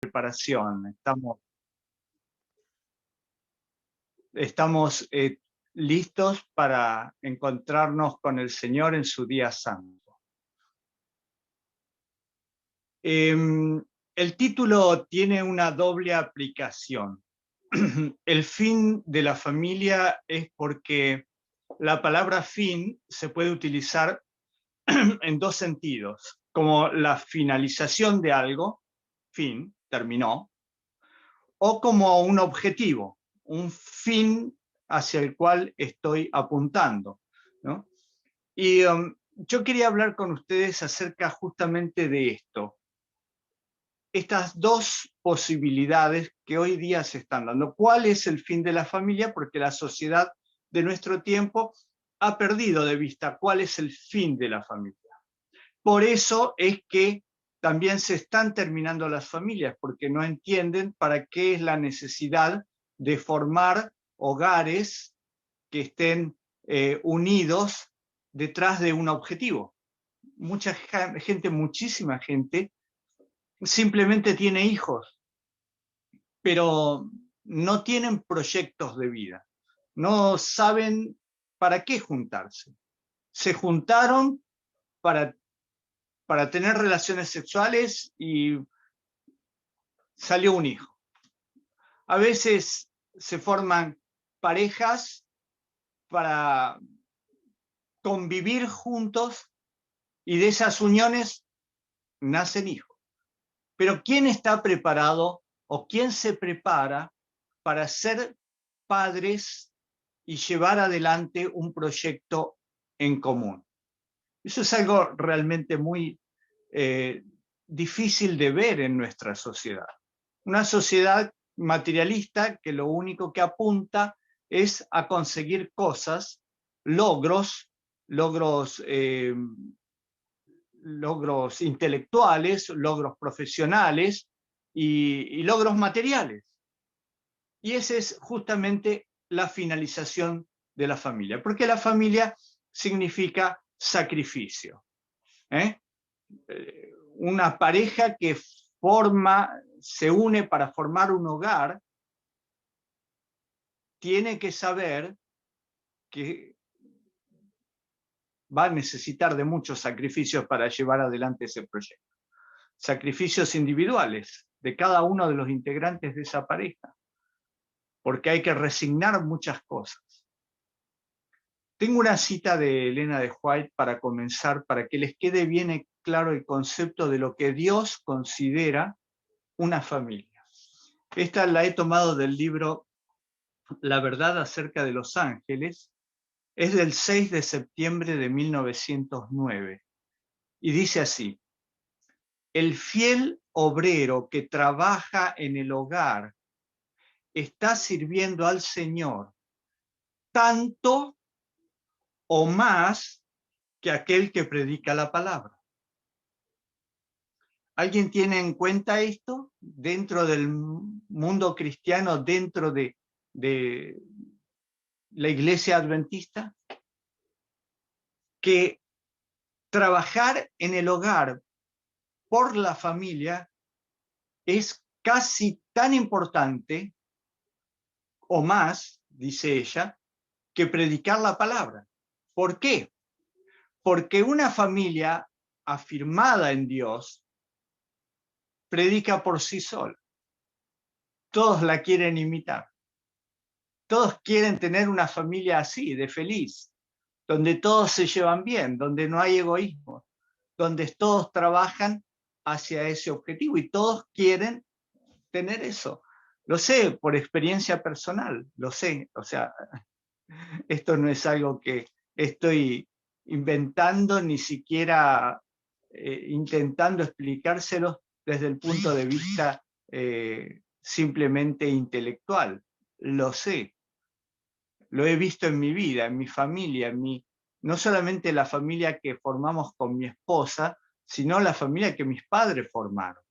preparación. Estamos listos para encontrarnos con el Señor en su día santo. El título tiene una doble aplicación. El fin de la familia es porque la palabra fin se puede utilizar en dos sentidos, como la finalización de algo, fin, terminó, o como un objetivo, un fin hacia el cual estoy apuntando, ¿no? Y yo quería hablar con ustedes acerca justamente de esto. Estas dos posibilidades que hoy día se están dando. ¿Cuál es el fin de la familia? Porque la sociedad de nuestro tiempo ha perdido de vista cuál es el fin de la familia. Por eso es que también se están terminando las familias, porque no entienden para qué es la necesidad de formar hogares que estén unidos detrás de un objetivo. Mucha gente, muchísima gente, simplemente tiene hijos, pero no tienen proyectos de vida. No saben para qué juntarse. Se juntaron para tener relaciones sexuales y salió un hijo. A veces se forman parejas para convivir juntos y de esas uniones nacen hijos. Pero ¿quién está preparado o quién se prepara para ser padres y llevar adelante un proyecto en común? Eso es algo realmente muy difícil de ver en nuestra sociedad. Una sociedad materialista que lo único que apunta es a conseguir cosas, logros intelectuales, logros profesionales y logros materiales. Y esa es justamente la finalización de la familia, porque la familia significa sacrificio. Una pareja que se une para formar un hogar, tiene que saber que va a necesitar de muchos sacrificios para llevar adelante ese proyecto. Sacrificios individuales de cada uno de los integrantes de esa pareja, porque hay que resignar muchas cosas. Tengo una cita de Elena de White para comenzar, para que les quede bien claro el concepto de lo que Dios considera una familia. Esta la he tomado del libro La verdad acerca de los ángeles. Es del 6 de septiembre de 1909 y dice así: el fiel obrero que trabaja en el hogar está sirviendo al Señor tanto o más que aquel que predica la palabra. ¿Alguien tiene en cuenta esto dentro del mundo cristiano, dentro de la iglesia adventista? Que trabajar en el hogar por la familia es casi tan importante o más, dice ella, que predicar la palabra. ¿Por qué? Porque una familia afirmada en Dios predica por sí sola. Todos la quieren imitar. Todos quieren tener una familia así, de feliz, donde todos se llevan bien, donde no hay egoísmo, donde todos trabajan hacia ese objetivo y todos quieren tener eso. Lo sé por experiencia personal, lo sé. O sea, esto no es algo que estoy inventando, ni siquiera intentando explicárselo desde el punto de vista simplemente intelectual. Lo sé. Lo he visto en mi vida, en mi familia, no solamente la familia que formamos con mi esposa, sino la familia que mis padres formaron.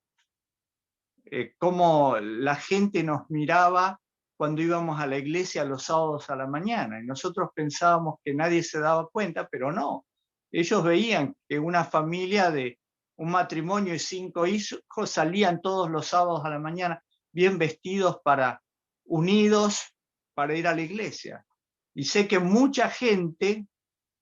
Cómo la gente nos miraba cuando íbamos a la iglesia los sábados a la mañana, y nosotros pensábamos que nadie se daba cuenta, pero no. Ellos veían que una familia de un matrimonio y 5 hijos, salían todos los sábados a la mañana bien vestidos, unidos para ir a la iglesia. Y sé que mucha gente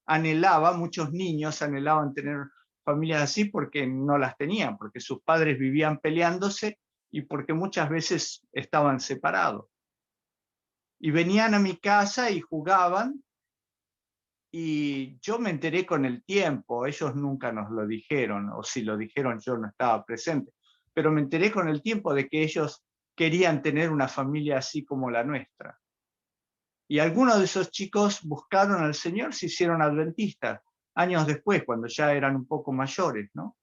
anhelaba, muchos niños anhelaban tener familias así porque no las tenían, porque sus padres vivían peleándose y porque muchas veces estaban separados. Y venían a mi casa y jugaban, y yo me enteré con el tiempo, ellos nunca nos lo dijeron, o si lo dijeron yo no estaba presente, pero me enteré con el tiempo de que ellos querían tener una familia así como la nuestra. Y algunos de esos chicos buscaron al Señor, se hicieron adventistas, años después, cuando ya eran un poco mayores, ¿no?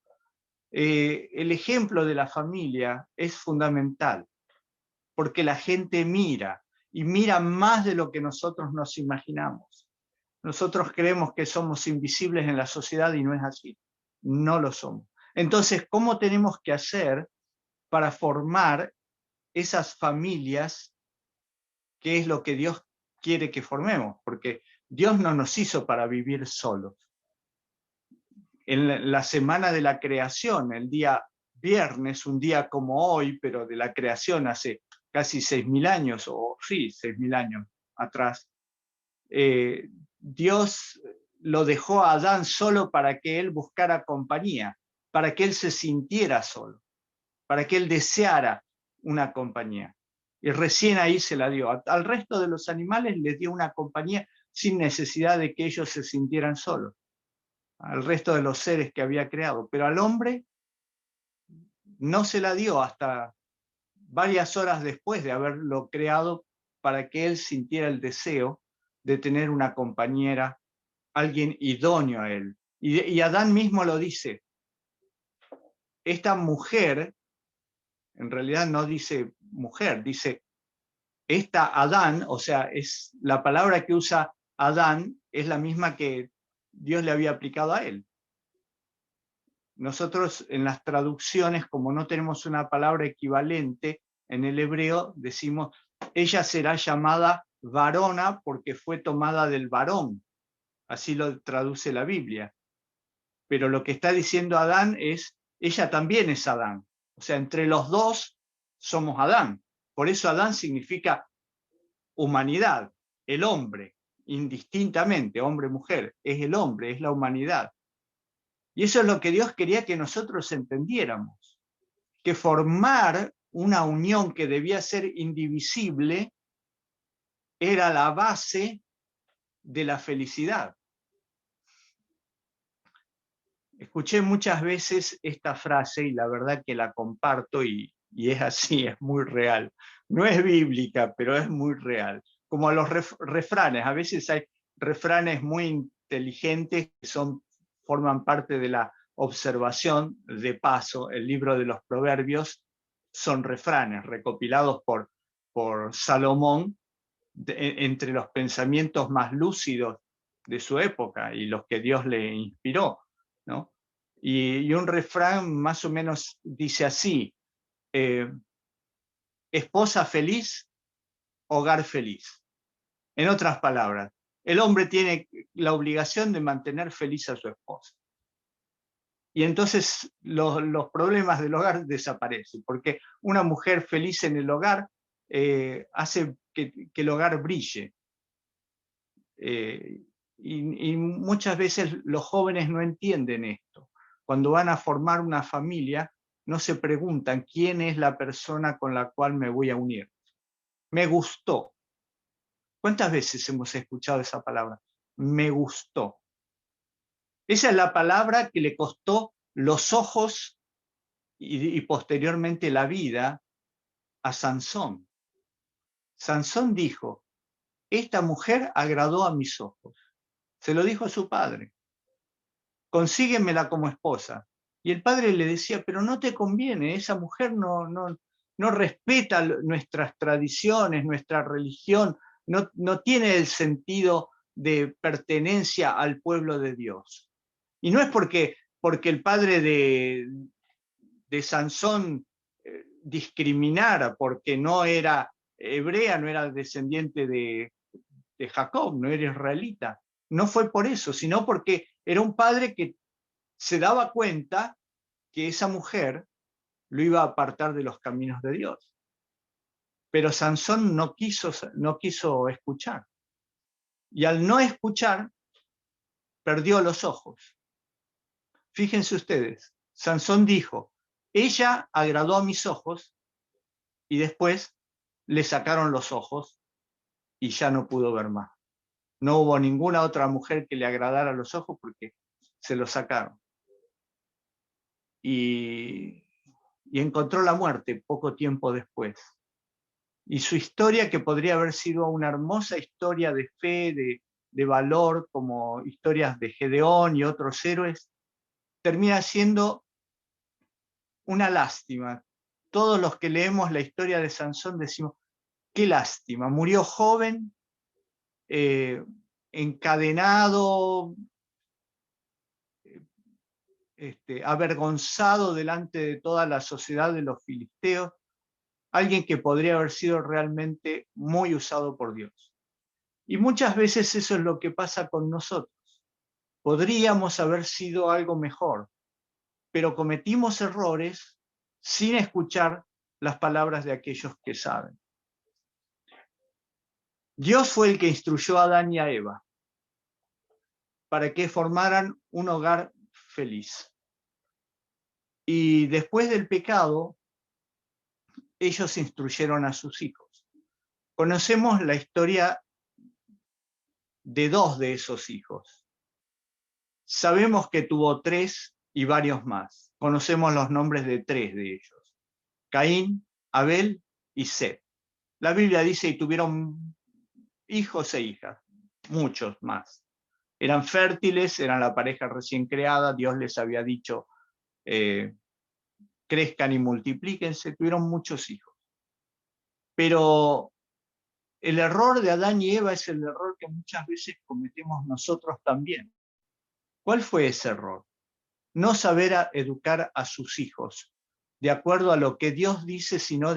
El ejemplo de la familia es fundamental, porque la gente mira, y mira más de lo que nosotros nos imaginamos. Nosotros creemos que somos invisibles en la sociedad y no es así. No lo somos. Entonces, ¿cómo tenemos que hacer para formar esas familias? ¿Qué es lo que Dios quiere que formemos? Porque Dios no nos hizo para vivir solos. En la semana de la creación, el día viernes, un día como hoy, pero de la creación hace casi 6.000 años, o sí, 6.000 años atrás, Dios lo dejó a Adán solo para que él buscara compañía, para que él se sintiera solo, para que él deseara una compañía. Y recién ahí se la dio. Al resto de los animales les dio una compañía sin necesidad de que ellos se sintieran solos, al resto de los seres que había creado. Pero al hombre no se la dio hasta varias horas después de haberlo creado, para que él sintiera el deseo de tener una compañera, alguien idóneo a él. Y Adán mismo lo dice. Esta mujer, en realidad no dice mujer, dice esta Adán, o sea, es la palabra que usa Adán es la misma que Dios le había aplicado a él. Nosotros en las traducciones, como no tenemos una palabra equivalente en el hebreo, decimos, ella será llamada varona porque fue tomada del varón. Así lo traduce la Biblia. Pero lo que está diciendo Adán es, ella también es Adán. O sea, entre los dos somos Adán. Por eso Adán significa humanidad, el hombre, indistintamente, hombre-mujer, es el hombre, es la humanidad. Y eso es lo que Dios quería que nosotros entendiéramos, que formar una unión que debía ser indivisible era la base de la felicidad. Escuché muchas veces esta frase y la verdad que la comparto y es así, es muy real. No es bíblica, pero es muy real. Como a los refranes, a veces hay refranes muy inteligentes que forman parte de la observación. De paso, el libro de los Proverbios son refranes recopilados por Salomón entre los pensamientos más lúcidos de su época y los que Dios le inspiró, ¿no? Y un refrán más o menos dice así, esposa feliz, hogar feliz. En otras palabras, el hombre tiene la obligación de mantener feliz a su esposa. Y entonces los problemas del hogar desaparecen, porque una mujer feliz en el hogar hace que el hogar brille. Y muchas veces los jóvenes no entienden esto. Cuando van a formar una familia, no se preguntan quién es la persona con la cual me voy a unir. Me gustó. ¿Cuántas veces hemos escuchado esa palabra? Me gustó. Esa es la palabra que le costó los ojos y posteriormente la vida a Sansón. Sansón dijo, esta mujer agradó a mis ojos. Se lo dijo a su padre. Consíguemela como esposa. Y el padre le decía, pero no te conviene, esa mujer no respeta nuestras tradiciones, nuestra religión, no tiene el sentido de pertenencia al pueblo de Dios. Y no es porque el padre de Sansón discriminara, porque no era hebrea, no era descendiente de Jacob, no era israelita. No fue por eso, sino porque era un padre que se daba cuenta que esa mujer lo iba a apartar de los caminos de Dios. Pero Sansón no quiso escuchar. Y al no escuchar, perdió los ojos. Fíjense ustedes, Sansón dijo, ella agradó a mis ojos, y después le sacaron los ojos y ya no pudo ver más. No hubo ninguna otra mujer que le agradara los ojos porque se los sacaron. Y encontró la muerte poco tiempo después. Y su historia, que podría haber sido una hermosa historia de fe, de valor, como historias de Gedeón y otros héroes, termina siendo una lástima. Todos los que leemos la historia de Sansón decimos, qué lástima, murió joven, encadenado, avergonzado delante de toda la sociedad de los filisteos, alguien que podría haber sido realmente muy usado por Dios. Y muchas veces eso es lo que pasa con nosotros. Podríamos haber sido algo mejor, pero cometimos errores sin escuchar las palabras de aquellos que saben. Dios fue el que instruyó a Adán y a Eva para que formaran un hogar feliz. Y después del pecado, ellos instruyeron a sus hijos. Conocemos la historia de 2 de esos hijos. Sabemos que tuvo 3 y varios más. Conocemos los nombres de 3 de ellos: Caín, Abel y Set. La Biblia dice, y tuvieron hijos e hijas, muchos más. Eran fértiles, eran la pareja recién creada, Dios les había dicho, crezcan y multiplíquense, tuvieron muchos hijos. Pero el error de Adán y Eva es el error que muchas veces cometemos nosotros también. ¿Cuál fue ese error? No saber educar a sus hijos de acuerdo a lo que Dios dice, sino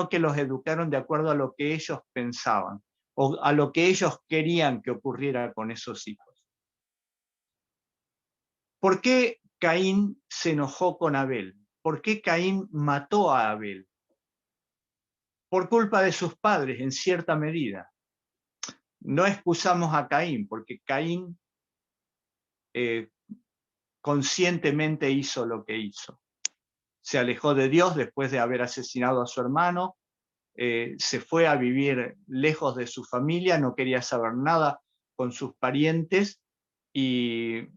que los educaron de acuerdo a lo que ellos pensaban o a lo que ellos querían que ocurriera con esos hijos. ¿Por qué Caín se enojó con Abel? ¿Por qué Caín mató a Abel? Por culpa de sus padres, en cierta medida. No excusamos a Caín, porque Caín conscientemente hizo lo que hizo. Se alejó de Dios después de haber asesinado a su hermano, se fue a vivir lejos de su familia, no quería saber nada con sus parientes y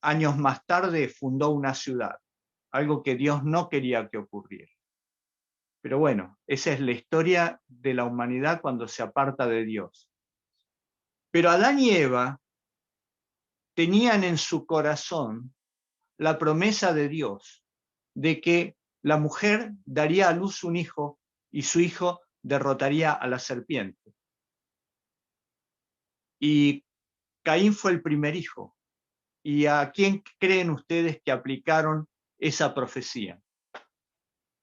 años más tarde fundó una ciudad, algo que Dios no quería que ocurriera. Pero bueno, esa es la historia de la humanidad cuando se aparta de Dios. Pero Adán y Eva tenían en su corazón la promesa de Dios de que la mujer daría a luz un hijo y su hijo derrotaría a la serpiente. Y Caín fue el primer hijo. ¿Y a quién creen ustedes que aplicaron esa profecía?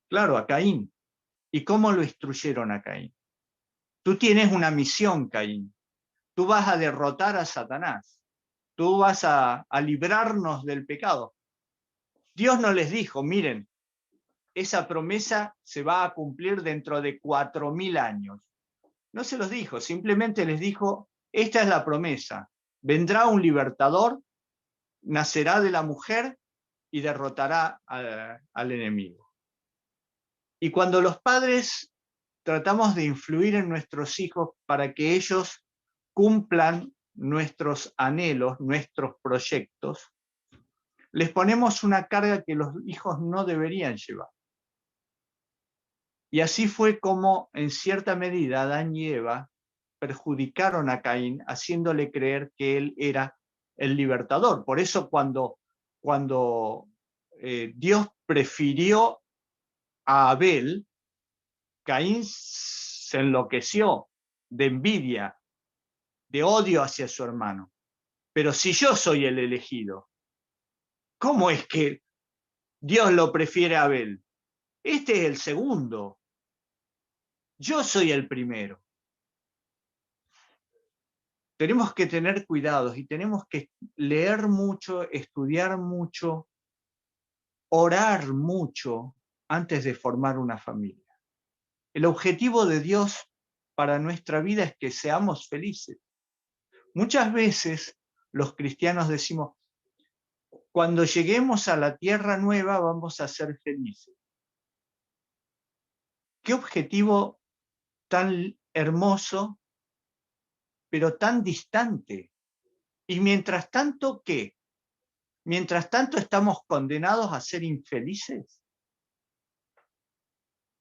Claro, a Caín. ¿Y cómo lo instruyeron a Caín? Tú tienes una misión, Caín. Tú vas a derrotar a Satanás. Tú vas a librarnos del pecado. Dios no les dijo, miren, esa promesa se va a cumplir dentro de 4000 años. No se los dijo, simplemente les dijo, esta es la promesa. Vendrá un libertador, nacerá de la mujer y derrotará al enemigo. Y cuando los padres tratamos de influir en nuestros hijos para que ellos cumplan nuestros anhelos, nuestros proyectos, les ponemos una carga que los hijos no deberían llevar. Y así fue como, en cierta medida, Adán y Eva perjudicaron a Caín, haciéndole creer que él era el libertador. Por eso cuando Dios prefirió a Abel, Caín se enloqueció de envidia, de odio hacia su hermano. Pero si yo soy el elegido, ¿cómo es que Dios lo prefiere a Abel? Este es el segundo. Yo soy el primero. Tenemos que tener cuidados y tenemos que leer mucho, estudiar mucho orar mucho antes de formar una familia. El objetivo de Dios para nuestra vida es que seamos felices. Muchas veces los cristianos decimos, cuando lleguemos a la tierra nueva vamos a ser felices. Qué objetivo tan hermoso, pero tan distante. Y mientras tanto, ¿qué? Mientras tanto, ¿estamos condenados a ser infelices?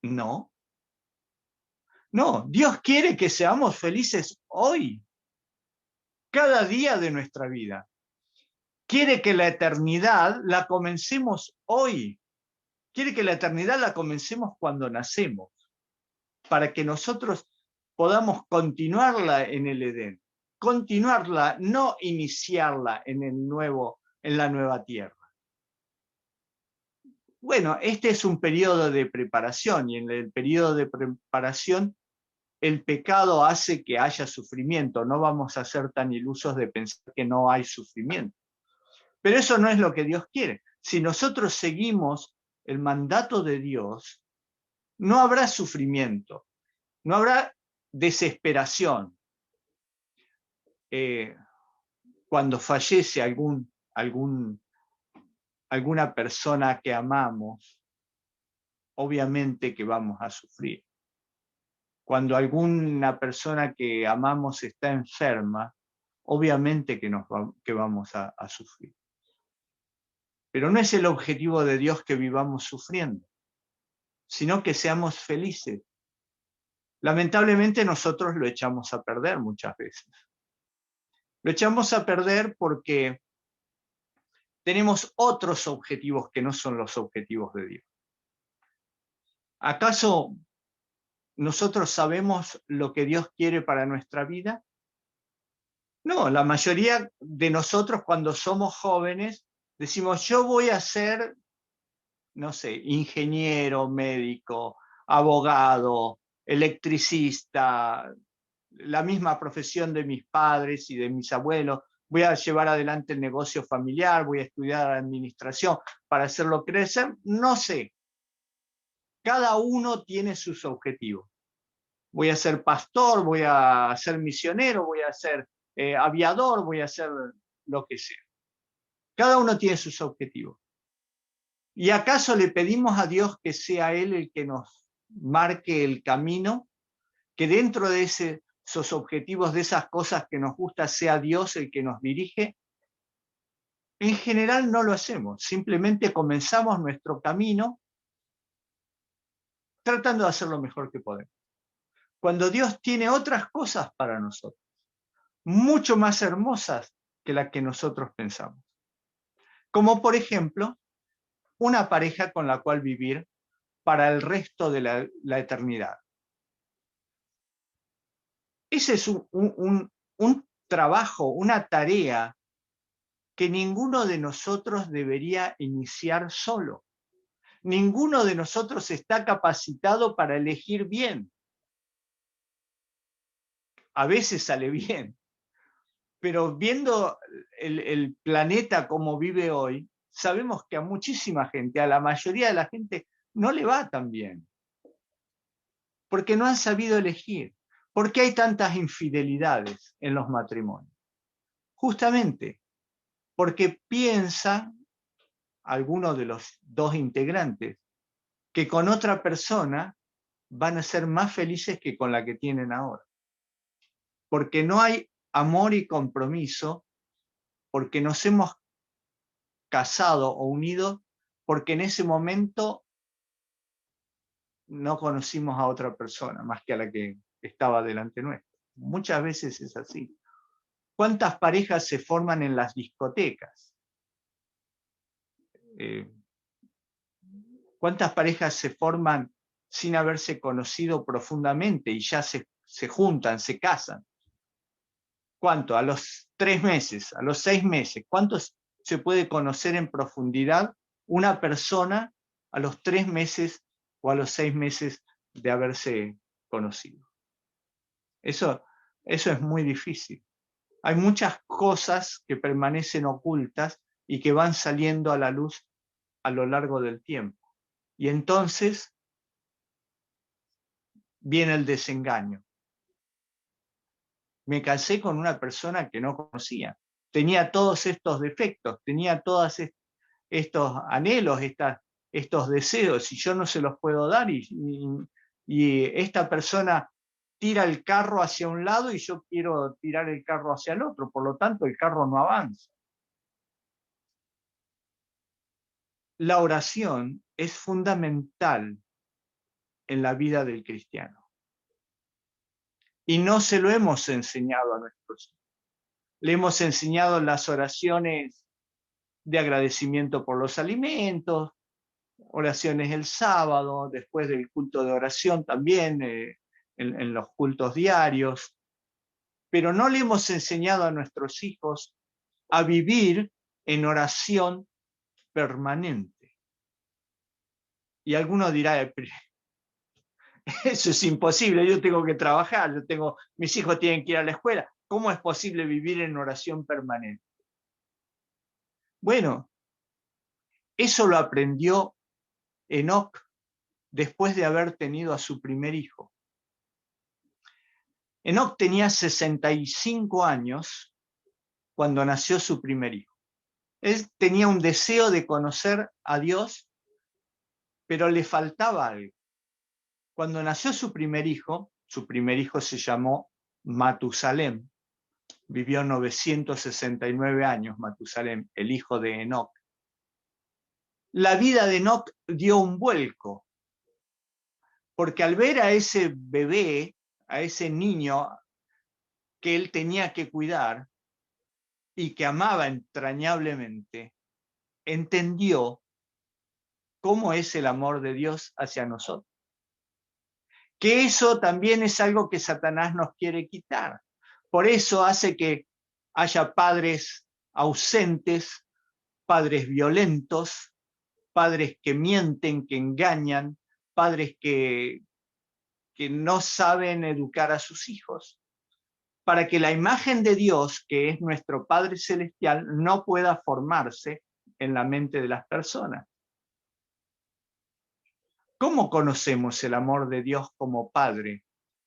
No. No, Dios quiere que seamos felices hoy, cada día de nuestra vida. Quiere que la eternidad la comencemos hoy. Quiere que la eternidad la comencemos cuando nacemos, para que nosotros podamos continuarla en el Edén. Continuarla, no iniciarla en la nueva tierra. Bueno, este es un periodo de preparación, y en el periodo de preparación el pecado hace que haya sufrimiento. No vamos a ser tan ilusos de pensar que no hay sufrimiento. Pero eso no es lo que Dios quiere. Si nosotros seguimos el mandato de Dios, no habrá sufrimiento, no habrá desesperación. Cuando fallece alguna persona que amamos, obviamente que vamos a sufrir. Cuando alguna persona que amamos está enferma, obviamente que vamos a sufrir. Pero no es el objetivo de Dios que vivamos sufriendo, sino que seamos felices. Lamentablemente nosotros lo echamos a perder muchas veces. Lo echamos a perder porque tenemos otros objetivos que no son los objetivos de Dios. ¿Acaso nosotros sabemos lo que Dios quiere para nuestra vida? No, la mayoría de nosotros cuando somos jóvenes decimos, yo voy a ser, no sé, ingeniero, médico, abogado, electricista, la misma profesión de mis padres y de mis abuelos. Voy a llevar adelante el negocio familiar, voy a estudiar administración para hacerlo crecer. No sé. Cada uno tiene sus objetivos. Voy a ser pastor, voy a ser misionero, voy a ser aviador, voy a hacer lo que sea. Cada uno tiene sus objetivos. ¿Y acaso le pedimos a Dios que sea Él el que nos marque el camino? Que dentro de esos objetivos, de esas cosas que nos gusta, sea Dios el que nos dirige. En general no lo hacemos, simplemente comenzamos nuestro camino tratando de hacer lo mejor que podemos. Cuando Dios tiene otras cosas para nosotros, mucho más hermosas que las que nosotros pensamos. Como por ejemplo, una pareja con la cual vivir para el resto de la eternidad. Ese es un trabajo, una tarea que ninguno de nosotros debería iniciar solo. Ninguno de nosotros está capacitado para elegir bien. A veces sale bien, pero viendo el planeta como vive hoy, sabemos que a muchísima gente, a la mayoría de la gente, no le va tan bien. Porque no han sabido elegir. ¿Por qué hay tantas infidelidades en los matrimonios? Justamente porque piensan algunos de los dos integrantes que con otra persona van a ser más felices que con la que tienen ahora. Porque no hay amor y compromiso, porque nos hemos casado o unido, porque en ese momento no conocimos a otra persona más que a la que estaba delante nuestro. Muchas veces es así. ¿Cuántas parejas se forman en las discotecas? ¿Cuántas parejas se forman sin haberse conocido profundamente y ya se juntan, se casan? ¿Cuánto? A los 3 meses, a los 6 meses. ¿Cuántos se puede conocer en profundidad una persona a los 3 meses o a los 6 meses de haberse conocido? Eso es muy difícil. Hay muchas cosas que permanecen ocultas y que van saliendo a la luz a lo largo del tiempo. Y entonces viene el desengaño. Me casé con una persona que no conocía. Tenía todos estos defectos, tenía todos estos anhelos, estos deseos, y yo no se los puedo dar, y esta persona tira el carro hacia un lado y yo quiero tirar el carro hacia el otro, por lo tanto el carro no avanza. La oración es fundamental en la vida del cristiano. Y no se lo hemos enseñado a nuestros hijos. Le hemos enseñado las oraciones de agradecimiento por los alimentos, oraciones el sábado, después del culto de oración también, en los cultos diarios, pero no le hemos enseñado a nuestros hijos a vivir en oración permanente. Y alguno dirá, eso es imposible, yo tengo que trabajar, mis hijos tienen que ir a la escuela. ¿Cómo es posible vivir en oración permanente? Bueno, eso lo aprendió Enoc después de haber tenido a su primer hijo. Enoc tenía 65 años cuando nació su primer hijo. Él tenía un deseo de conocer a Dios, pero le faltaba algo. Cuando nació su primer hijo se llamó Matusalem. Vivió 969 años Matusalem, el hijo de Enoc. La vida de Enoc dio un vuelco, porque al ver a ese bebé, a ese niño que él tenía que cuidar y que amaba entrañablemente, entendió cómo es el amor de Dios hacia nosotros. Que eso también es algo que Satanás nos quiere quitar. Por eso hace que haya padres ausentes, padres violentos, padres que mienten, que engañan, padres que no saben educar a sus hijos, para que la imagen de Dios, que es nuestro Padre Celestial, no pueda formarse en la mente de las personas. ¿Cómo conocemos el amor de Dios como Padre?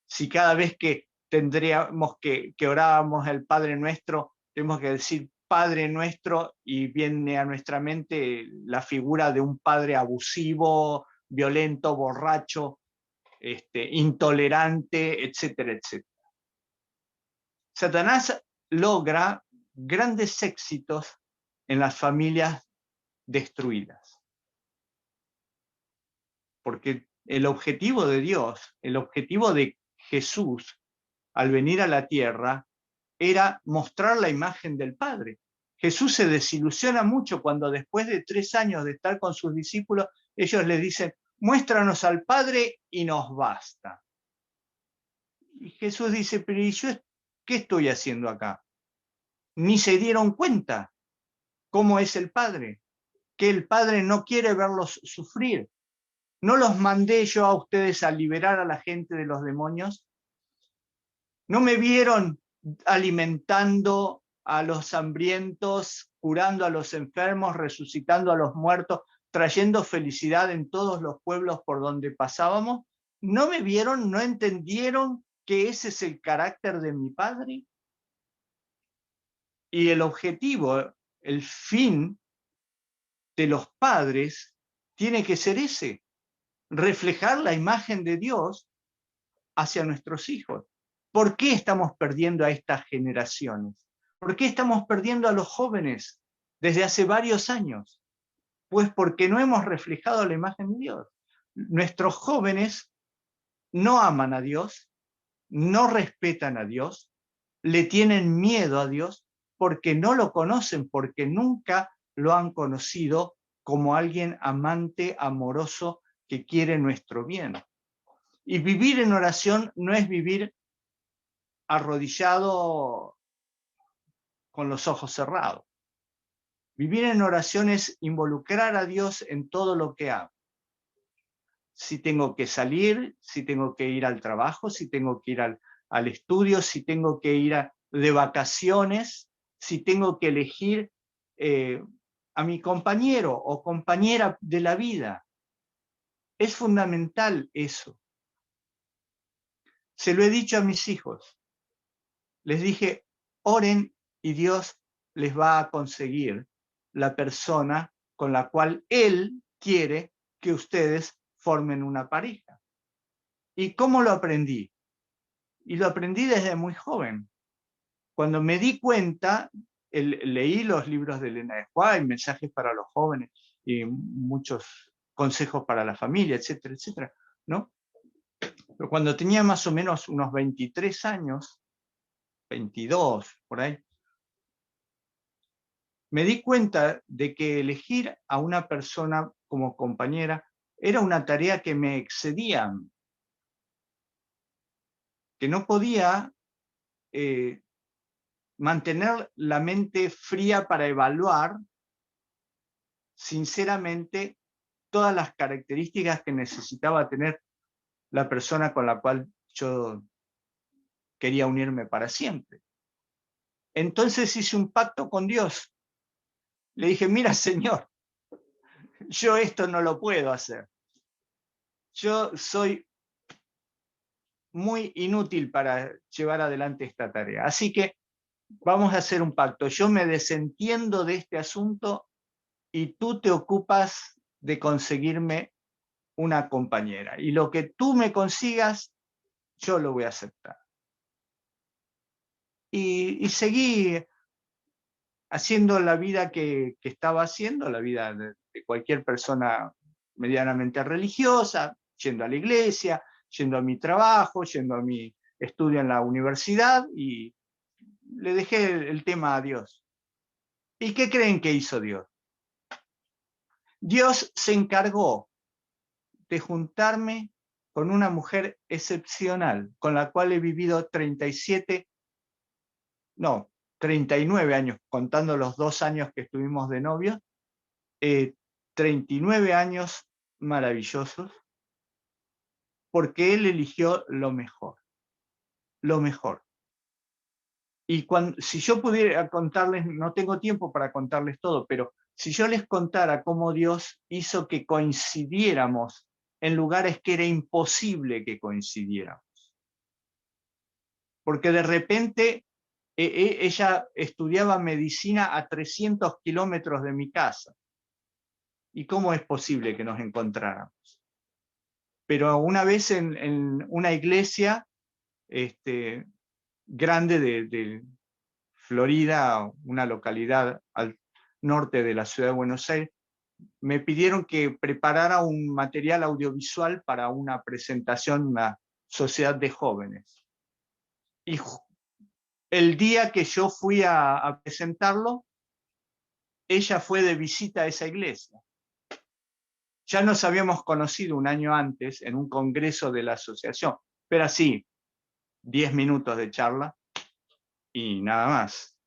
Si cada vez que tendríamos que orábamos el Padre Nuestro, tenemos que decir Padre Nuestro y viene a nuestra mente la figura de un padre abusivo, violento, borracho, intolerante, etcétera, etcétera. Satanás logra grandes éxitos en las familias destruidas. Porque el objetivo de Dios, el objetivo de Jesús al venir a la tierra era mostrar la imagen del Padre. Jesús se desilusiona mucho cuando después de 3 años de estar con sus discípulos, ellos le dicen, muéstranos al Padre y nos basta. Y Jesús dice, pero ¿y yo qué estoy haciendo acá? Ni se dieron cuenta cómo es el Padre, que el Padre no quiere verlos sufrir. ¿No los mandé yo a ustedes a liberar a la gente de los demonios? ¿No me vieron alimentando a los hambrientos, curando a los enfermos, resucitando a los muertos, trayendo felicidad en todos los pueblos por donde pasábamos? ¿No me vieron, no entendieron que ese es el carácter de mi Padre? Y el objetivo, el fin de los padres tiene que ser ese, reflejar la imagen de Dios hacia nuestros hijos. ¿Por qué estamos perdiendo a estas generaciones? ¿Por qué estamos perdiendo a los jóvenes desde hace varios años? Pues porque no hemos reflejado la imagen de Dios. Nuestros jóvenes no aman a Dios, no respetan a Dios, le tienen miedo a Dios porque no lo conocen, porque nunca lo han conocido como alguien amante, amoroso, que quiere nuestro bien. Y vivir en oración no es vivir arrodillado con los ojos cerrados. Vivir en oración es involucrar a Dios en todo lo que hago. Si tengo que salir, si tengo que ir al trabajo, si tengo que ir al estudio, si tengo que ir de vacaciones, si tengo que elegir a mi compañero o compañera de la vida. Es fundamental eso. Se lo he dicho a mis hijos. Les dije, oren y Dios les va a conseguir la persona con la cual Él quiere que ustedes formen una pareja. ¿Y cómo lo aprendí? Y lo aprendí desde muy joven. Cuando me di cuenta, leí los libros de Elena de White, mensajes para los jóvenes y muchos consejos para la familia, etcétera, etcétera, ¿no? Pero cuando tenía más o menos unos 23 años, 22, por ahí, me di cuenta de que elegir a una persona como compañera era una tarea que me excedía, que no podía mantener la mente fría para evaluar sinceramente todas las características que necesitaba tener la persona con la cual yo quería unirme para siempre. Entonces hice un pacto con Dios. Le dije, mira, Señor, yo esto no lo puedo hacer. Yo soy muy inútil para llevar adelante esta tarea. Así que vamos a hacer un pacto. Yo me desentiendo de este asunto y tú te ocupas de conseguirme una compañera. Y lo que tú me consigas, yo lo voy a aceptar. Y seguí haciendo la vida que estaba haciendo, la vida de cualquier persona medianamente religiosa, yendo a la iglesia, yendo a mi trabajo, yendo a mi estudio en la universidad, y le dejé el tema a Dios. ¿Y qué creen que hizo Dios? Dios se encargó de juntarme con una mujer excepcional, con la cual he vivido 39 años, contando los 2 años que estuvimos de novios, 39 años maravillosos, porque Él eligió lo mejor, lo mejor. Y si yo pudiera contarles, no tengo tiempo para contarles todo, pero si yo les contara cómo Dios hizo que coincidiéramos en lugares que era imposible que coincidiéramos. Porque de repente ella estudiaba medicina a 300 kilómetros de mi casa. ¿Y cómo es posible que nos encontráramos? Pero una vez en una iglesia grande de Florida, una localidad al norte de la ciudad de Buenos Aires, me pidieron que preparara un material audiovisual para una presentación, una sociedad de jóvenes. Y el día que yo fui a presentarlo, ella fue de visita a esa iglesia. Ya nos habíamos conocido un año antes en un congreso de la asociación, pero así, 10 minutos de charla y nada más.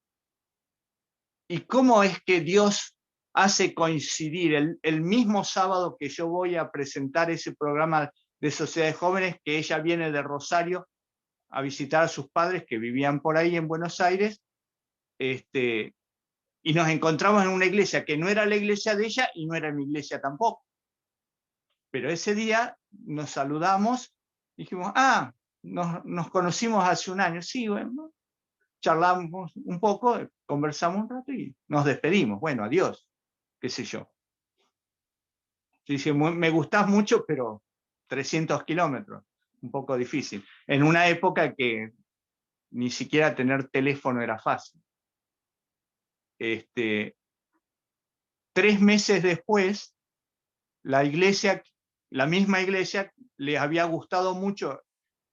¿Y cómo es que Dios hace coincidir el mismo sábado que yo voy a presentar ese programa de Sociedad de Jóvenes, que ella viene de Rosario a visitar a sus padres que vivían por ahí en Buenos Aires, y nos encontramos en una iglesia que no era la iglesia de ella y no era mi iglesia tampoco? Pero ese día nos saludamos, dijimos, nos conocimos hace un año. Sí, bueno, charlamos un poco, conversamos un rato y nos despedimos. Bueno, adiós, qué sé yo. Dice, me gustás mucho, pero 300 kilómetros, un poco difícil. En una época que ni siquiera tener teléfono era fácil. 3 meses después, la misma iglesia, les había gustado mucho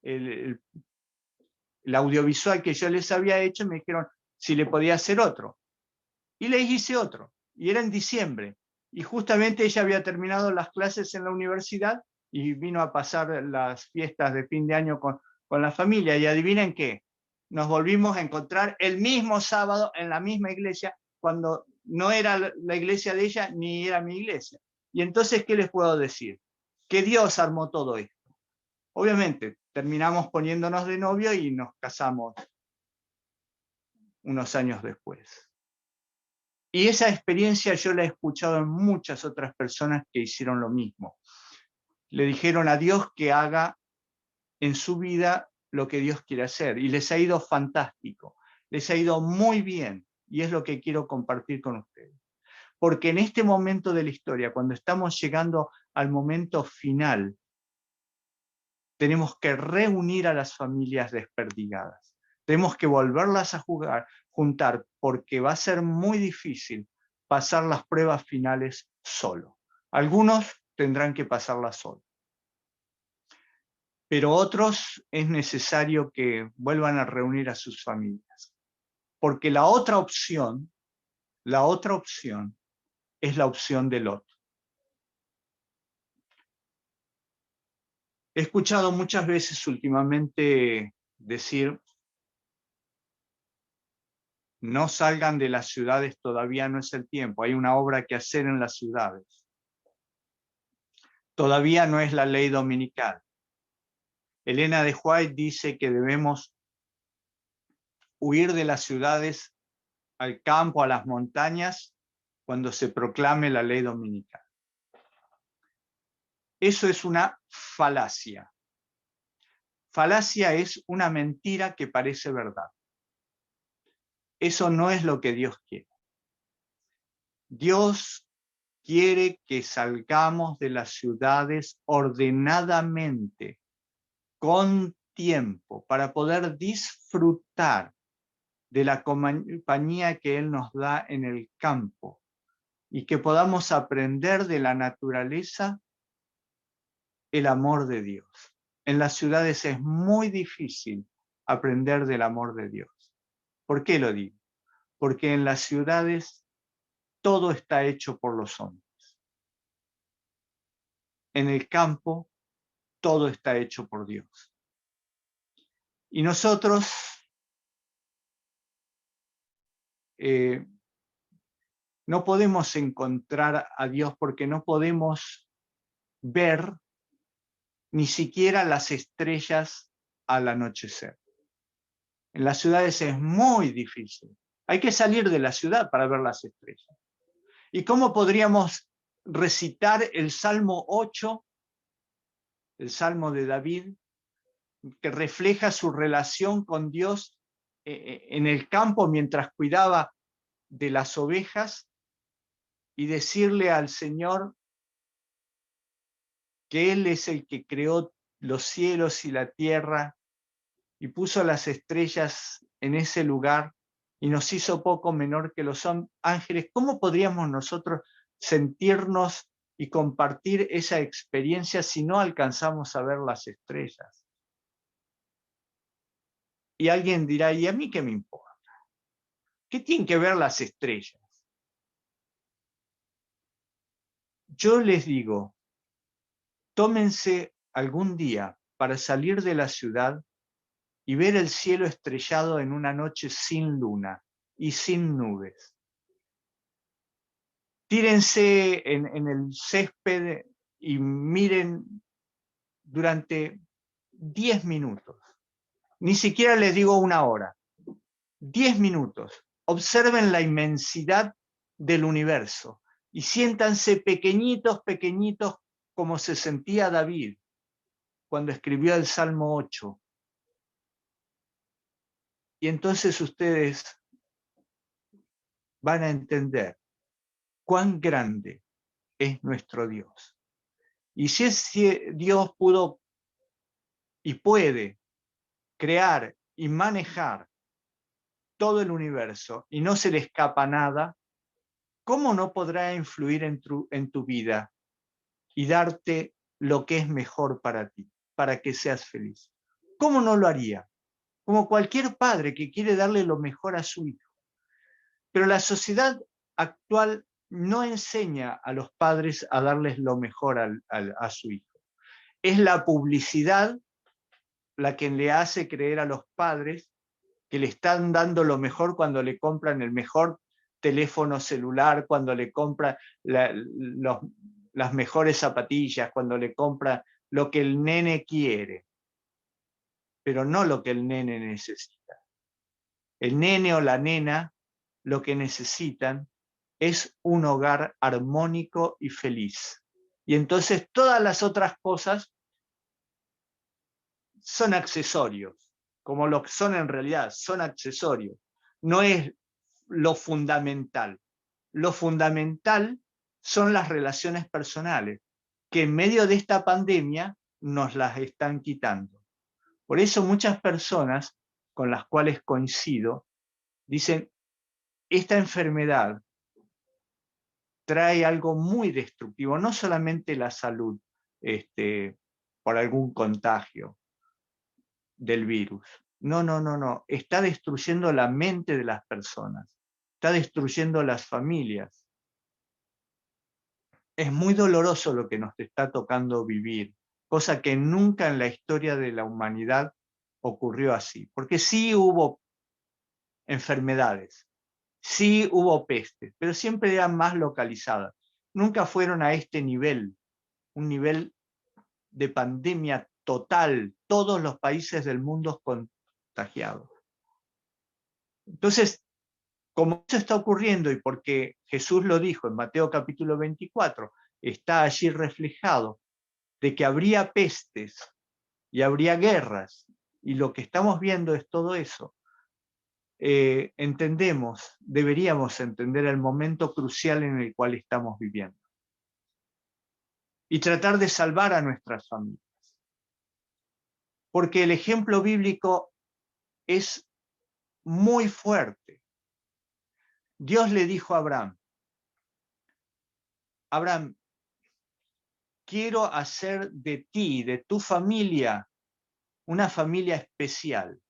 el audiovisual que yo les había hecho, y me dijeron si le podía hacer otro. Y les hice otro, y era en diciembre. Y justamente ella había terminado las clases en la universidad y vino a pasar las fiestas de fin de año con la familia. Y adivinen qué, nos volvimos a encontrar el mismo sábado en la misma iglesia, cuando no era la iglesia de ella ni era mi iglesia. Y entonces, ¿qué les puedo decir? Que Dios armó todo esto. Obviamente, terminamos poniéndonos de novio y nos casamos unos años después. Y esa experiencia yo la he escuchado en muchas otras personas que hicieron lo mismo. Le dijeron a Dios que haga en su vida lo que Dios quiere hacer y les ha ido fantástico, les ha ido muy bien y es lo que quiero compartir con ustedes. Porque en este momento de la historia, cuando estamos llegando al momento final, tenemos que reunir a las familias desperdigadas. Tenemos que volverlas a juntar porque va a ser muy difícil pasar las pruebas finales solo. Algunos tendrán que pasarlas solo. Pero otros es necesario que vuelvan a reunir a sus familias. Porque la otra opción es la opción de Lot. He escuchado muchas veces últimamente decir, no salgan de las ciudades, todavía no es el tiempo, hay una obra que hacer en las ciudades. Todavía no es la ley dominical. Elena de White dice que debemos huir de las ciudades al campo, a las montañas, cuando se proclame la ley dominical. Eso es una falacia. Falacia es una mentira que parece verdad. Eso no es lo que Dios quiere. Dios quiere que salgamos de las ciudades ordenadamente, con tiempo, para poder disfrutar de la compañía que Él nos da en el campo y que podamos aprender de la naturaleza el amor de Dios. En las ciudades es muy difícil aprender del amor de Dios. ¿Por qué lo digo? Porque en las ciudades todo está hecho por los hombres. En el campo todo está hecho por Dios. Y nosotros no podemos encontrar a Dios porque no podemos ver ni siquiera las estrellas al anochecer. En las ciudades es muy difícil. Hay que salir de la ciudad para ver las estrellas. ¿Y cómo podríamos recitar el Salmo 8, el Salmo de David, que refleja su relación con Dios en el campo mientras cuidaba de las ovejas, y decirle al Señor que Él es el que creó los cielos y la tierra y puso las estrellas en ese lugar y nos hizo poco menor que los ángeles? ¿Cómo podríamos nosotros sentirnos y compartir esa experiencia si no alcanzamos a ver las estrellas? Y alguien dirá, ¿y a mí qué me importa? ¿Qué tienen que ver las estrellas? Yo les digo, tómense algún día para salir de la ciudad y ver el cielo estrellado en una noche sin luna y sin nubes. Tírense en el césped y miren durante 10 minutos. Ni siquiera les digo una hora. 10 minutos. Observen la inmensidad del universo y siéntanse pequeñitos, pequeñitos, como se sentía David cuando escribió el Salmo 8. Y entonces ustedes van a entender cuán grande es nuestro Dios. Y si Dios pudo y puede crear y manejar todo el universo y no se le escapa nada, ¿cómo no podrá influir en tu vida y darte lo que es mejor para ti, para que seas feliz? ¿Cómo no lo haría? Como cualquier padre que quiere darle lo mejor a su hijo. Pero la sociedad actual no enseña a los padres a darles lo mejor a su hijo. Es la publicidad la que le hace creer a los padres que le están dando lo mejor cuando le compran el mejor teléfono celular, cuando le compran las mejores zapatillas, cuando le compran lo que el nene quiere, pero no lo que el nene necesita. El nene o la nena lo que necesitan es un hogar armónico y feliz. Y entonces todas las otras cosas son accesorios, como lo que son en realidad, son accesorios. No es lo fundamental. Lo fundamental son las relaciones personales, que en medio de esta pandemia nos las están quitando. Por eso muchas personas con las cuales coincido dicen, esta enfermedad trae algo muy destructivo, no solamente la salud por algún contagio del virus. No, no, no, no. Está destruyendo la mente de las personas. Está destruyendo las familias. Es muy doloroso lo que nos está tocando vivir, cosa que nunca en la historia de la humanidad ocurrió así. Porque sí hubo enfermedades, sí hubo pestes, pero siempre eran más localizadas. Nunca fueron a este nivel, un nivel de pandemia total, todos los países del mundo contagiados. Entonces, como eso está ocurriendo y porque Jesús lo dijo en Mateo capítulo 24, está allí reflejado de que habría pestes y habría guerras, y lo que estamos viendo es todo eso. Deberíamos entender el momento crucial en el cual estamos viviendo y tratar de salvar a nuestras familias. Porque el ejemplo bíblico es muy fuerte. Dios le dijo a Abraham, Abraham, quiero hacer de ti, de tu familia, una familia especial.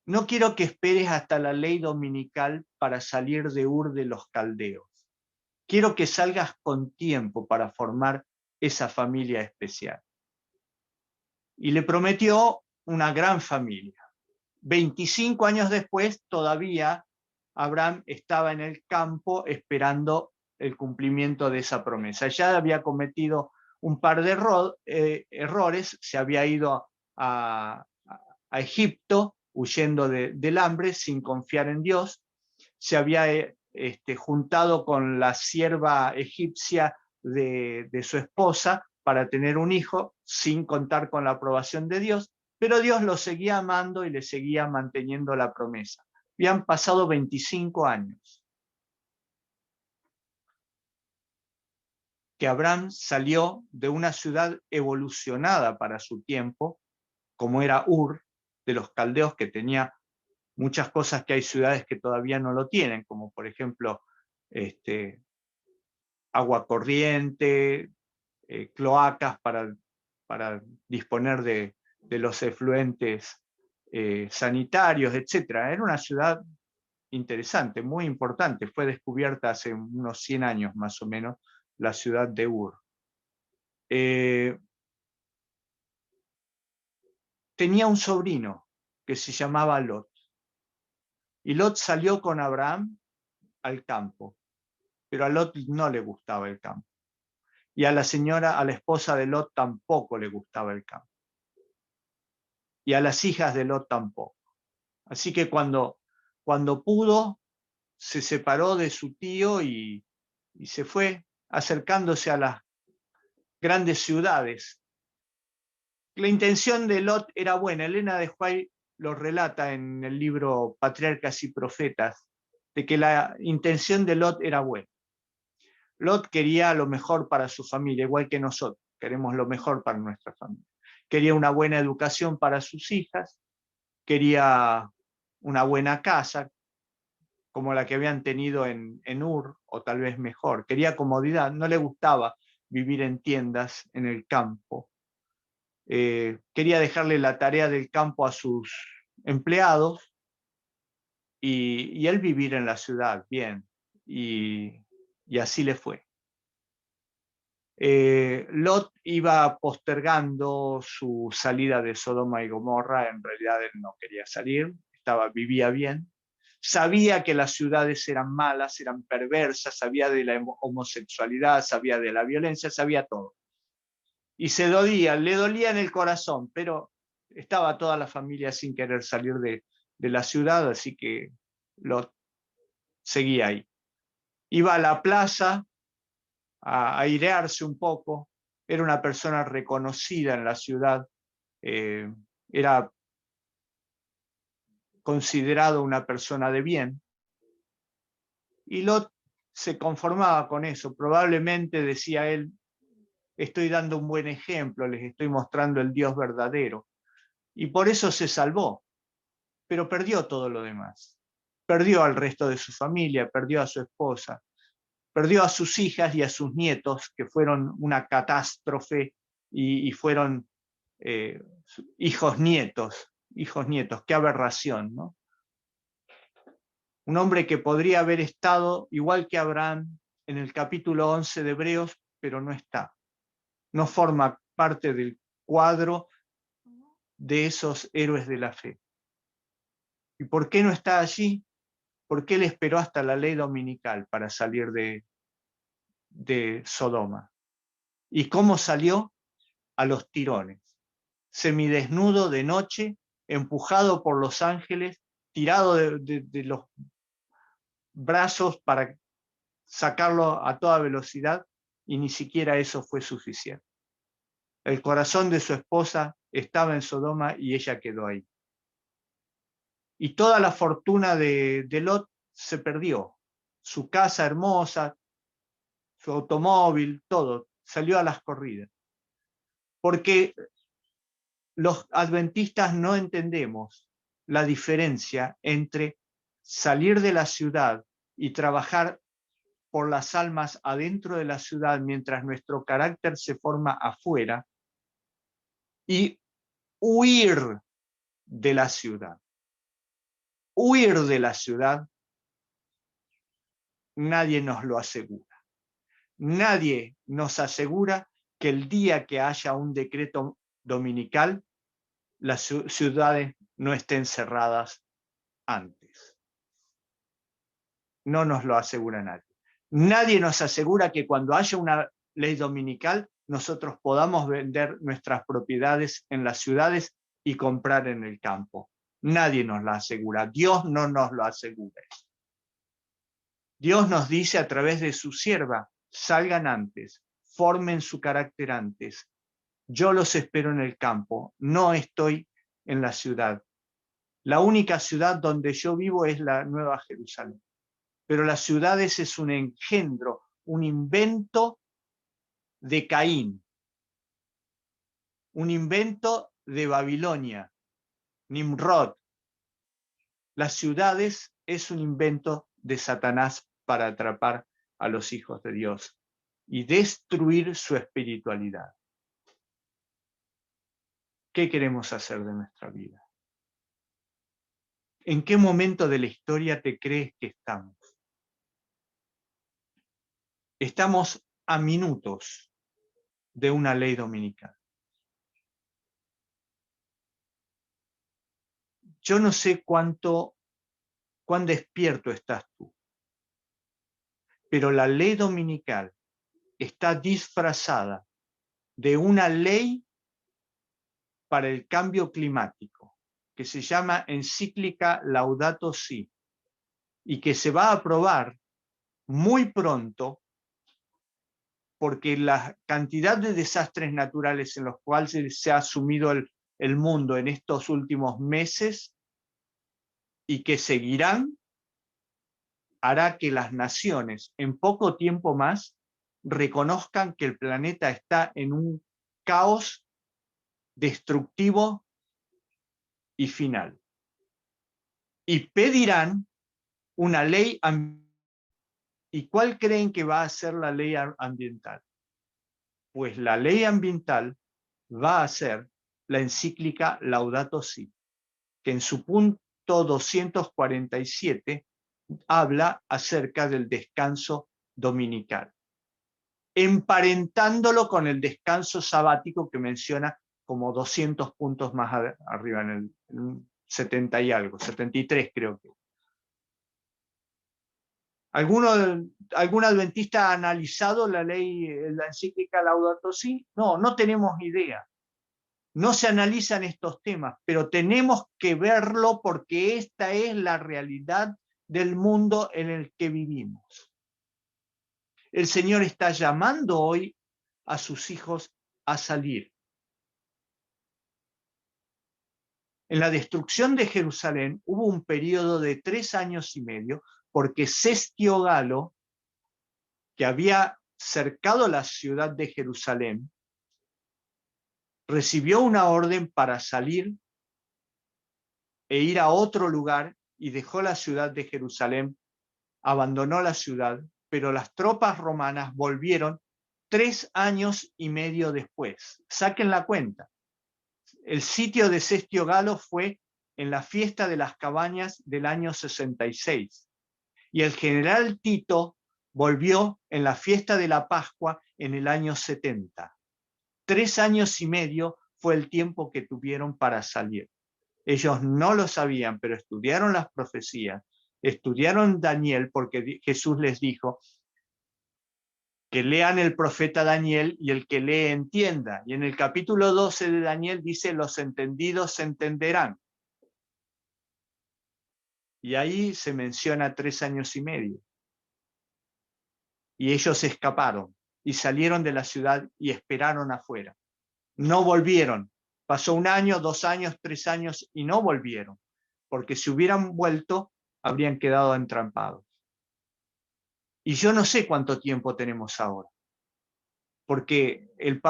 No quiero que esperes hasta la ley dominical para salir de Ur de los Caldeos. Quiero que salgas con tiempo para formar esa familia especial. Y le prometió una gran familia. 25 años después, todavía Abraham estaba en el campo esperando el cumplimiento de esa promesa. Ya había cometido un par de errores, se había ido a Egipto huyendo del hambre sin confiar en Dios, se había juntado con la sierva egipcia de su esposa para tener un hijo sin contar con la aprobación de Dios, pero Dios lo seguía amando y le seguía manteniendo la promesa. Habían pasado 25 años que Abraham salió de una ciudad evolucionada para su tiempo, como era Ur, de los caldeos, que tenía muchas cosas que hay ciudades que todavía no lo tienen, como por ejemplo agua corriente, cloacas para disponer de los efluentes sanitarios, etc. Era una ciudad interesante, muy importante. Fue descubierta hace unos 100 años más o menos la ciudad de Ur. Tenía un sobrino que se llamaba Lot. Y Lot salió con Abraham al campo, pero a Lot no le gustaba el campo. Y a la esposa de Lot tampoco le gustaba el campo. Y a las hijas de Lot tampoco. Así que cuando pudo, se separó de su tío y se fue acercándose a las grandes ciudades. La intención de Lot era buena. Elena de White lo relata en el libro Patriarcas y Profetas, de que la intención de Lot era buena. Lot quería lo mejor para su familia, igual que nosotros, queremos lo mejor para nuestra familia. Quería una buena educación para sus hijas, quería una buena casa, como la que habían tenido en Ur, o tal vez mejor. Quería comodidad, no le gustaba vivir en tiendas en el campo. Quería dejarle la tarea del campo a sus empleados y él vivir en la ciudad, bien. Y así le fue. Lot iba postergando su salida de Sodoma y Gomorra. En realidad él no quería salir, vivía bien. Sabía que las ciudades eran malas, eran perversas, sabía de la homosexualidad, sabía de la violencia, sabía todo. Y le dolía en el corazón, pero estaba toda la familia sin querer salir de la ciudad, así que Lot seguía ahí. Iba a la plaza a airearse un poco, era una persona reconocida en la ciudad, era considerado una persona de bien, y Lot se conformaba con eso. Probablemente, decía él, estoy dando un buen ejemplo, les estoy mostrando el Dios verdadero, y por eso se salvó, pero perdió todo lo demás. Perdió al resto de su familia, perdió a su esposa, perdió a sus hijas y a sus nietos, que fueron una catástrofe y fueron hijos nietos, qué aberración, ¿no? Un hombre que podría haber estado igual que Abraham en el capítulo 11 de Hebreos, pero no está. No forma parte del cuadro de esos héroes de la fe. ¿Y por qué no está allí? Porque él esperó hasta la ley dominical para salir de Sodoma. ¿Y cómo salió? A los tirones, semidesnudo de noche, empujado por los ángeles, tirado de los brazos para sacarlo a toda velocidad, y ni siquiera eso fue suficiente. El corazón de su esposa estaba en Sodoma y ella quedó ahí. Y toda la fortuna de Lot se perdió. Su casa hermosa, su automóvil, todo, salió a las corridas. Porque los adventistas no entendemos la diferencia entre salir de la ciudad y trabajar por las almas adentro de la ciudad mientras nuestro carácter se forma afuera, y huir de la ciudad. Huir de la ciudad, nadie nos lo asegura. Nadie nos asegura que el día que haya un decreto dominical, las ciudades no estén cerradas antes. No nos lo asegura nadie. Nadie nos asegura que cuando haya una ley dominical, nosotros podamos vender nuestras propiedades en las ciudades y comprar en el campo. Nadie nos lo asegura. Dios no nos lo asegura. Dios nos dice a través de su sierva: salgan antes, formen su carácter antes. Yo los espero en el campo, no estoy en la ciudad. La única ciudad donde yo vivo es la Nueva Jerusalén. Pero las ciudades es un engendro, un invento de Caín, un invento de Babilonia, Nimrod. Las ciudades es un invento de Satanás para atrapar a los hijos de Dios y destruir su espiritualidad. ¿Qué queremos hacer de nuestra vida? ¿En qué momento de la historia te crees que estamos? Estamos a minutos de una ley dominical. Yo no sé cuán despierto estás tú, pero la ley dominical está disfrazada de una ley para el cambio climático, que se llama encíclica Laudato Si, y que se va a aprobar muy pronto, porque la cantidad de desastres naturales en los cuales se ha sumido el mundo en estos últimos meses y que seguirán, hará que las naciones en poco tiempo más reconozcan que el planeta está en un caos destructivo y final. Y pedirán una ley ambiental. ¿Y cuál creen que va a ser la ley ambiental? Pues la ley ambiental va a ser la encíclica Laudato Si, que en su punto 247 habla acerca del descanso dominical, emparentándolo con el descanso sabático que menciona como 200 puntos más arriba, en el 70 y algo, 73 creo que. ¿Algún adventista ha analizado la ley, la encíclica Laudato Si? No, no tenemos idea. No se analizan estos temas, pero tenemos que verlo porque esta es la realidad del mundo en el que vivimos. El Señor está llamando hoy a sus hijos a salir. En la destrucción de Jerusalén hubo un periodo de 3 años y medio, porque Cestio Galo, que había cercado la ciudad de Jerusalén, recibió una orden para salir e ir a otro lugar y dejó la ciudad de Jerusalén, abandonó la ciudad, pero las tropas romanas volvieron 3 años y medio después. Saquen la cuenta. El sitio de Cestio Galo fue en la fiesta de las cabañas del año 66. Y el general Tito volvió en la fiesta de la Pascua en el año 70. 3 años y medio fue el tiempo que tuvieron para salir. Ellos no lo sabían, pero estudiaron las profecías, estudiaron Daniel, porque Jesús les dijo que lean el profeta Daniel y el que lee entienda. Y en el capítulo 12 de Daniel dice, los entendidos se entenderán. Y ahí se menciona 3 años y medio. Y ellos escaparon y salieron de la ciudad y esperaron afuera. No volvieron. Pasó 1 año, 2 años, 3 años y no volvieron. Porque si hubieran vuelto, habrían quedado entrampados. Y yo no sé cuánto tiempo tenemos ahora. Porque el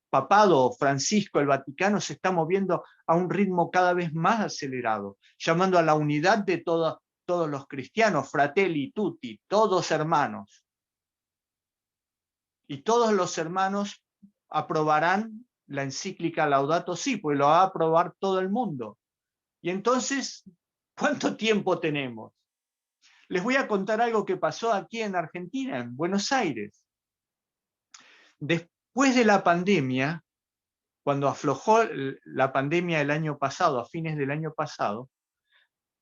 papado Francisco, el Vaticano, se está moviendo a un ritmo cada vez más acelerado, llamando a la unidad de todos los cristianos, fratelli tutti, todos hermanos. Y todos los hermanos aprobarán la encíclica Laudato Si, pues lo va a aprobar todo el mundo. Y entonces, ¿cuánto tiempo tenemos? Les voy a contar algo que pasó aquí en Argentina, en Buenos Aires. Después de la pandemia, cuando aflojó la pandemia el año pasado, a fines del año pasado,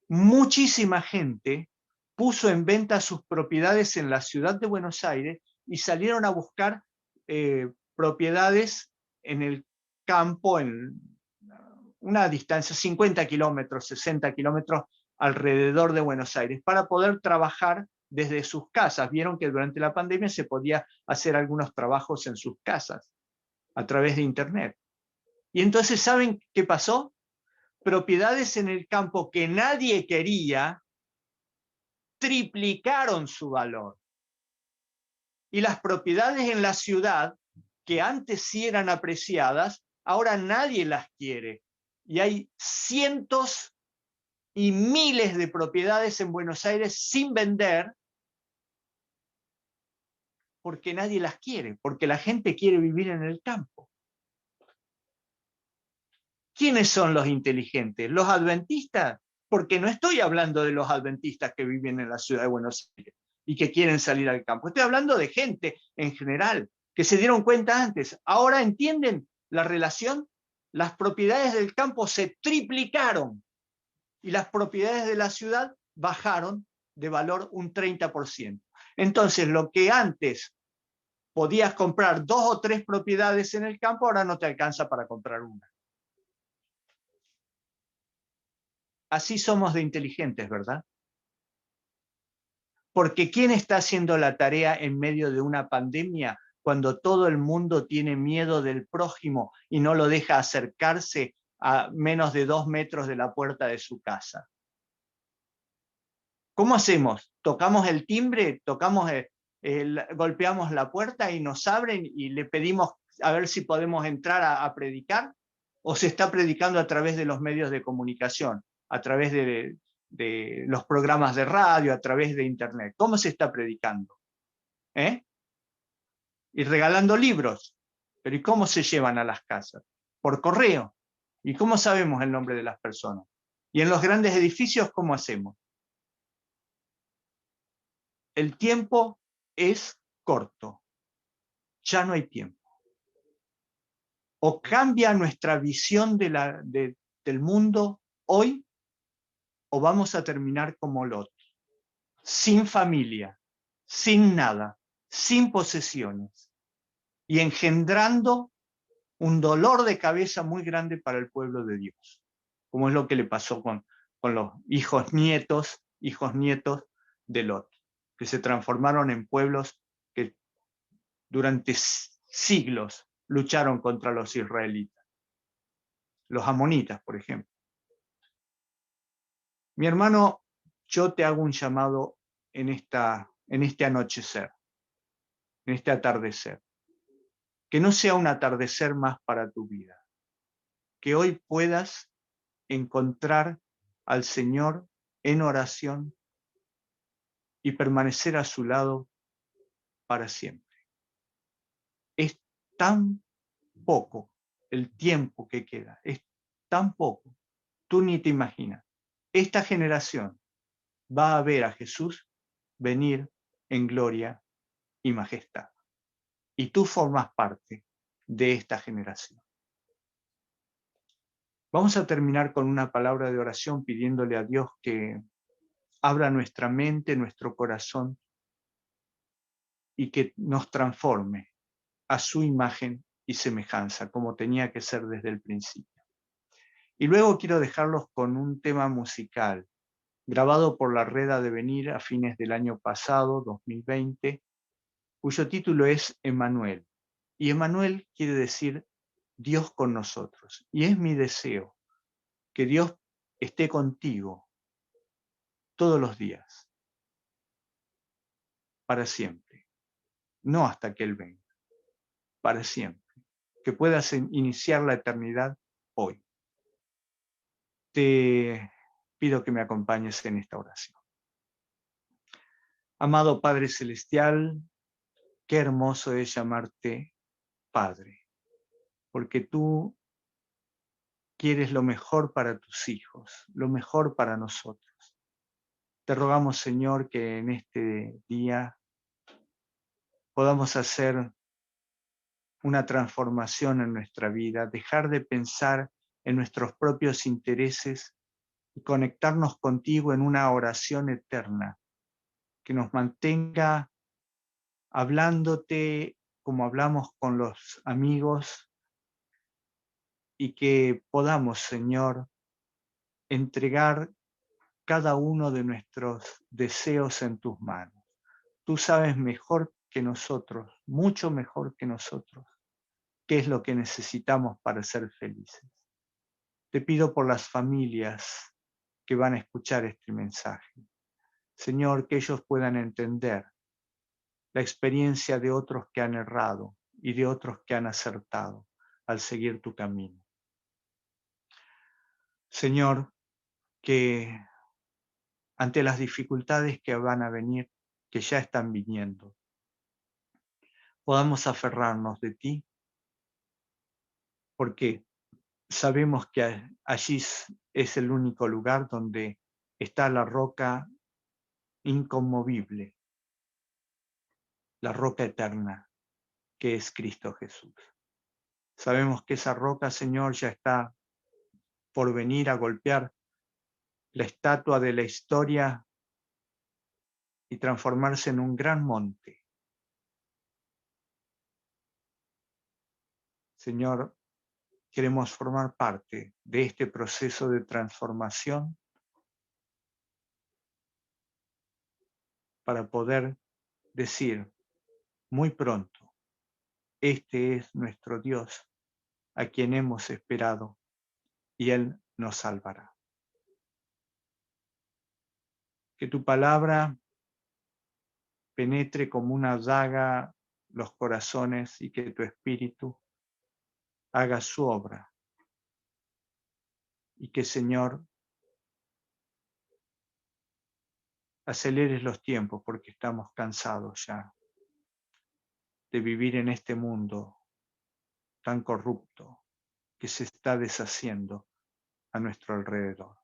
muchísima gente puso en venta sus propiedades en la ciudad de Buenos Aires y salieron a buscar propiedades en el campo, en una distancia, 50 kilómetros, 60 kilómetros alrededor de Buenos Aires, para poder trabajar desde sus casas. Vieron que durante la pandemia se podía hacer algunos trabajos en sus casas a través de Internet. Y entonces, ¿saben qué pasó? Propiedades en el campo que nadie quería triplicaron su valor. Y las propiedades en la ciudad, que antes sí eran apreciadas, ahora nadie las quiere. Y hay cientos y miles de propiedades en Buenos Aires sin vender porque nadie las quiere, porque la gente quiere vivir en el campo. ¿Quiénes son los inteligentes? ¿Los adventistas? Porque no estoy hablando de los adventistas que viven en la ciudad de Buenos Aires y que quieren salir al campo. Estoy hablando de gente en general que se dieron cuenta antes. Ahora entienden la relación. Las propiedades del campo se triplicaron y las propiedades de la ciudad bajaron de valor un 30%. Entonces, lo que antes podías comprar 2 o 3 propiedades en el campo, ahora no te alcanza para comprar una. Así somos de inteligentes, ¿verdad? Porque ¿quién está haciendo la tarea en medio de una pandemia cuando todo el mundo tiene miedo del prójimo y no lo deja acercarse a menos de 2 metros de la puerta de su casa? ¿Cómo hacemos? ¿Tocamos el timbre? ¿Golpeamos la puerta y nos abren y le pedimos a ver si podemos entrar a predicar? ¿O se está predicando a través de los medios de comunicación, a través de los programas de radio, a través de Internet? ¿Cómo se está predicando? Y regalando libros. Pero ¿y cómo se llevan a las casas? Por correo. ¿Y cómo sabemos el nombre de las personas? Y en los grandes edificios, ¿cómo hacemos? El tiempo es corto. Ya no hay tiempo. O cambia nuestra visión del mundo hoy, o vamos a terminar como Lot, sin familia, sin nada, sin posesiones, y engendrando un dolor de cabeza muy grande para el pueblo de Dios, como es lo que le pasó con los hijos nietos hijos nietos de Lot, que se transformaron en pueblos que durante siglos lucharon contra los israelitas, los amonitas, por ejemplo. Mi hermano, yo te hago un llamado en este anochecer, en este atardecer. Que no sea un atardecer más para tu vida. Que hoy puedas encontrar al Señor en oración y permanecer a su lado para siempre. Es tan poco el tiempo que queda, es tan poco, tú ni te imaginas. Esta generación va a ver a Jesús venir en gloria y majestad. Y tú formas parte de esta generación. Vamos a terminar con una palabra de oración pidiéndole a Dios que abra nuestra mente, nuestro corazón y que nos transforme a su imagen y semejanza, como tenía que ser desde el principio. Y luego quiero dejarlos con un tema musical, grabado por la Red Ha de Venir a fines del año pasado, 2020, cuyo título es Emmanuel. Y Emmanuel quiere decir Dios con nosotros. Y es mi deseo que Dios esté contigo todos los días, para siempre, no hasta que Él venga, para siempre, que puedas iniciar la eternidad hoy. Te pido que me acompañes en esta oración. Amado Padre Celestial, qué hermoso es llamarte Padre, porque tú quieres lo mejor para tus hijos, lo mejor para nosotros. Te rogamos, Señor, que en este día podamos hacer una transformación en nuestra vida, dejar de pensar en nuestros propios intereses y conectarnos contigo en una oración eterna que nos mantenga hablándote como hablamos con los amigos y que podamos, Señor, entregar cada uno de nuestros deseos en tus manos. Tú sabes mejor que nosotros, mucho mejor que nosotros, qué es lo que necesitamos para ser felices. Te pido por las familias que van a escuchar este mensaje. Señor, que ellos puedan entender la experiencia de otros que han errado y de otros que han acertado al seguir tu camino. Señor, que ante las dificultades que van a venir, que ya están viniendo, podamos aferrarnos de ti, porque sabemos que allí es el único lugar donde está la roca inconmovible, la roca eterna, que es Cristo Jesús. Sabemos que esa roca, Señor, ya está por venir a golpear la estatua de la historia y transformarse en un gran monte. Señor, queremos formar parte de este proceso de transformación para poder decir muy pronto, este es nuestro Dios, a quien hemos esperado, y Él nos salvará. Que tu palabra penetre como una daga los corazones y que tu espíritu haga su obra. Y que, Señor, aceleres los tiempos porque estamos cansados ya de vivir en este mundo tan corrupto que se está deshaciendo a nuestro alrededor.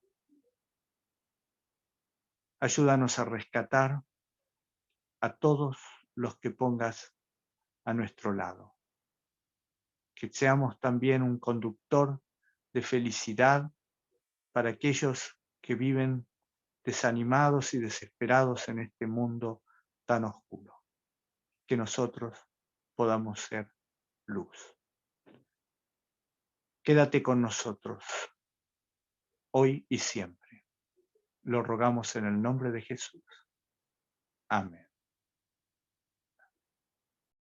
Ayúdanos a rescatar a todos los que pongas a nuestro lado. Que seamos también un conductor de felicidad para aquellos que viven desanimados y desesperados en este mundo tan oscuro. Que nosotros podamos ser luz. Quédate con nosotros, hoy y siempre. Lo rogamos en el nombre de Jesús. Amén.